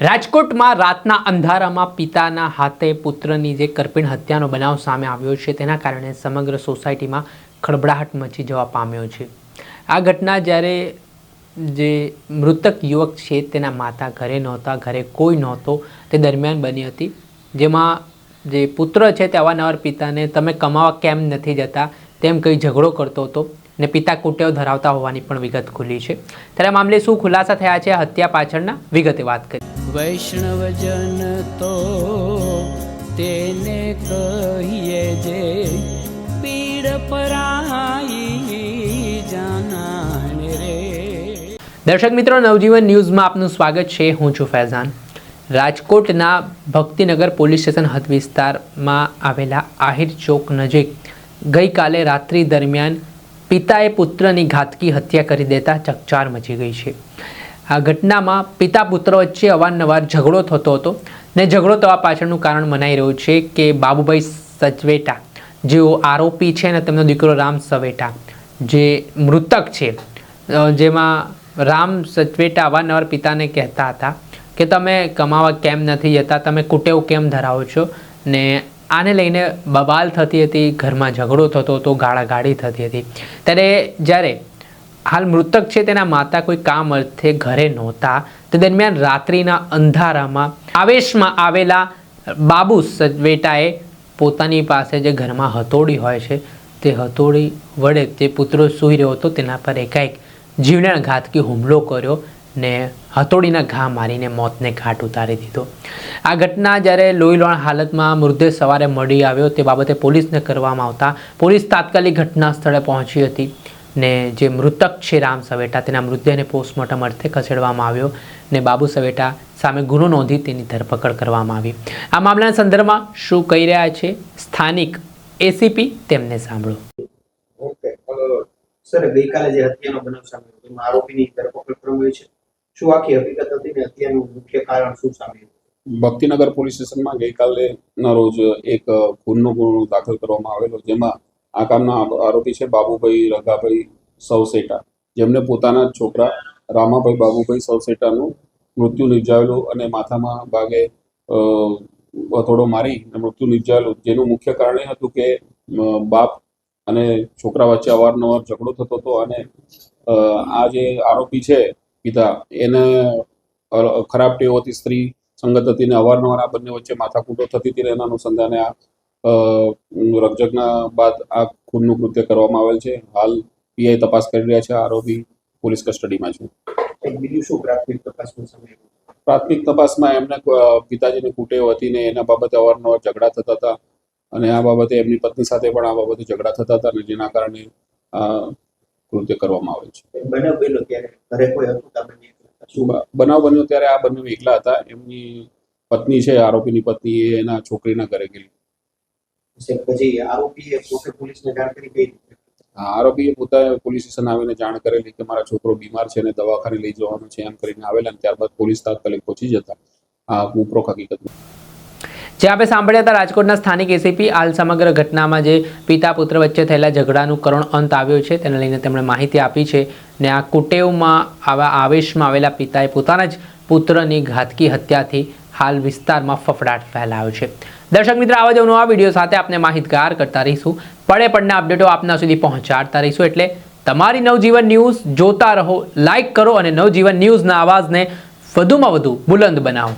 રાજકોટમાં રાતના અંધારામાં પિતાના હાથે પુત્રની જે કરપીણ હત્યાનો બનાવ સામે આવ્યો છે તેના કારણે સમગ્ર સોસાયટીમાં ખળભળાટ મચી જવા પામ્યો છે। આ ઘટના જ્યારે જે મૃતક યુવક છે તેના માતા ઘરે નહોતા, ઘરે કોઈ નહોતો તે દરમિયાન બની હતી, જેમાં જે પુત્ર છે તે અવારનવાર પિતાને તમે કમાવા કેમ નથી જતા તેમ કંઈ ઝઘડો કરતો હતો ને પિતા કુટેવ ધરાવતા હોવાની પણ વિગત ખુલી છે। ત્યારે મામલે શું ખુલાસા થયા છે હત્યા પાછળના વિગતે વાત કરી। વૈષ્ણવજન તો તેને કહીએ જે પીડ પરાઈ જાનાને રે। દર્શક મિત્રો, નવજીવન ન્યૂઝમાં આપનું સ્વાગત છે। હું છું ફૈઝાન। રાજકોટના ભક્તિનગર પોલીસ સ્ટેશન હદ વિસ્તારમાં આવેલા આહિર ચોક નજીક ગઈકાલે રાત્રિ દરમિયાન પિતાએ પુત્રની ઘાતકી હત્યા કરી દેતા ચકચાર મચી ગઈ છે। આ ઘટનામાં પિતા પુત્ર વચ્ચે અવારનવાર ઝઘડો થતો હતો ને ઝઘડો થવા પાછળનું કારણ મનાઈ રહ્યું છે કે બાબુભાઈ સચવેટા જેઓ આરોપી છે અને તેમનો દીકરો રામ સવેટા જે મૃતક છે, જેમાં રામ સચવેટા અવારનવાર પિતાને કહેતા હતા કે તમે કમાવા કેમ નથી જતા, તમે કુટેવ કેમ ધરાવો છો, ને આને લઈને બબાલ થતી હતી, ઘરમાં ઝઘડો થતો હતો, ગાળાગાળી થતી હતી। ત્યારે જ્યારે હાલ મૃતક છે તેના માતા કોઈ કામ અર્થે ઘરે નહોતા, તે દરમિયાન રાત્રિના અંધારામાં આવેશમાં આવેલા બાબુ સચવેટાએ પોતાની પાસે જે ઘરમાં હથોડી હોય છે તે હથોડી વડે તે પુત્ર સૂઈ રહ્યો હતો તેના પર એકાએક જીવલેણ ઘાતકી હુમલો કર્યો ને હથોડીના ઘા મારીને મોતને ઘાટ ઉતારી દીધો। આ ઘટના જ્યારે લોહીલોણ હાલતમાં મૃતદેહ સવારે મળી આવ્યો તે બાબતે પોલીસને કરવામાં આવતા પોલીસ તાત્કાલિક ઘટના સ્થળે પહોંચી હતી ને જે મૃતક છે રામ સવેટા તેના મૃતદેહને પોસ્ટમોર્ટમ અર્થે ખસેડવામાં આવ્યો ને બાબુ સવેટા સામે ગુનો નોંધી તેની ધરપકડ કરવામાં આવી। આ મામલાના સંદર્ભમાં શું કહી રહ્યા છે સ્થાનિક એસીપી તેમને સાંભળો। ઓકે સર, ગઈકાલે જે હત્યાનો બનાવ સામે આવ્યો તેમાં આરોપીની ધરપકડ કરવામાં આવી છે, શું આખી હકીકત હતી ને હત્યાનું મુખ્ય કારણ શું સામે આવ્યું? ભક્તિનગર પોલીસ સ્ટેશનમાં ગઈકાલેના રોજ એક ખૂનનો ગુનો દાખલ કરવામાં આવેલો, જેમાં આ કામના આરોપી છે બાબુભાઈ રઘાભાઈ સવસેટા, જેમને પોતાના છોકરા રામાભાઈ બાબુભાઈ સવસેટાનું મૃત્યુ નિપજાવેલું અને માથામાં ભાગે હથોડો મારી મૃત્યુ નિપજાવેલું, જેનું મુખ્ય કારણ એ હતું કે બાપ અને છોકરા વચ્ચે અવારનવાર ઝઘડો થતો હતો અને આ જે આરોપી છે પિતા એને ખરાબ ટેવ હતી, સ્ત્રી સંગત હતી ને અવારનવાર આ બંને વચ્ચે માથાકૂટો થતી હતી। એના અનુસંધાને આ રકઝકના બાદ આ ખૂનનું કૃત્ય કરવામાં આવેલ છે। હાલ પીઆઈ તપાસ કરી રહ્યા છે, આરોપી પોલીસ કસ્ટડીમાં છે। બીજું શું પ્રાથમિક તપાસમાં સામે આવ્યું? પ્રાથમિક તપાસમાં એમને પિતાજીની કુટેવ હતી ને એના બાબતે અવારનવાર ઝઘડા થતા હતા અને આ બાબતે એમની પત્ની સાથે પણ આ બાબતે ઝઘડા થતા હતા અને જેના કારણે આ કૃત્ય કરવામાં આવે છે। બનાવ બન્યો ત્યારે ઘરે કોઈ હતું? બનાવ બન્યો ત્યારે આ બંને એકલા હતા। એમની પત્ની છે, આરોપીની પત્ની, એ એના છોકરીના ઘરે ગયેલી। પછી આરોપીએ પોતે પોલીસને જાણ કરી કઈ રીતે? આરોપીએ પોતાને પોલીસ સ્ટેશન આવીને જાણ કરેલી કે મારા છોકરો બીમાર છે અને દવાખાને લઈ જવાનો છે એમ કરીને આવેલા, અને ત્યારબાદ પોલીસ તાત્કાલિક પહોંચી જતા આ ઉપરોક્ત હકીકત જે આપણે સાંભળ્યા હતા રાજકોટના સ્થાનિક એસીપી। હાલ સમગ્ર ઘટનામાં જે પિતા પુત્ર વચ્ચે થયેલા ઝઘડાનું કરુણ અંત આવ્યો છે તેને લઈને તેમણે માહિતી આપી છે ને આ કુટેવમાં આવા આવેશમાં આવેલા પિતાએ પોતાના જ પુત્રની ઘાતકી હત્યાથી હાલ વિસ્તારમાં ફફડાટ ફેલાયો છે। દર્શક મિત્રો, આવા જ નવા વિડીયો સાથે આપણે માહિતગાર કરતા રહીશું, પડે પડના અપડેટો આપના સુધી પહોંચાડતા રહીશું, એટલે તમારી નવજીવન ન્યૂઝ જોતા રહો, લાઇક કરો અને નવજીવન ન્યૂઝના અવાજને વધુમાં વધુ બુલંદ બનાવો।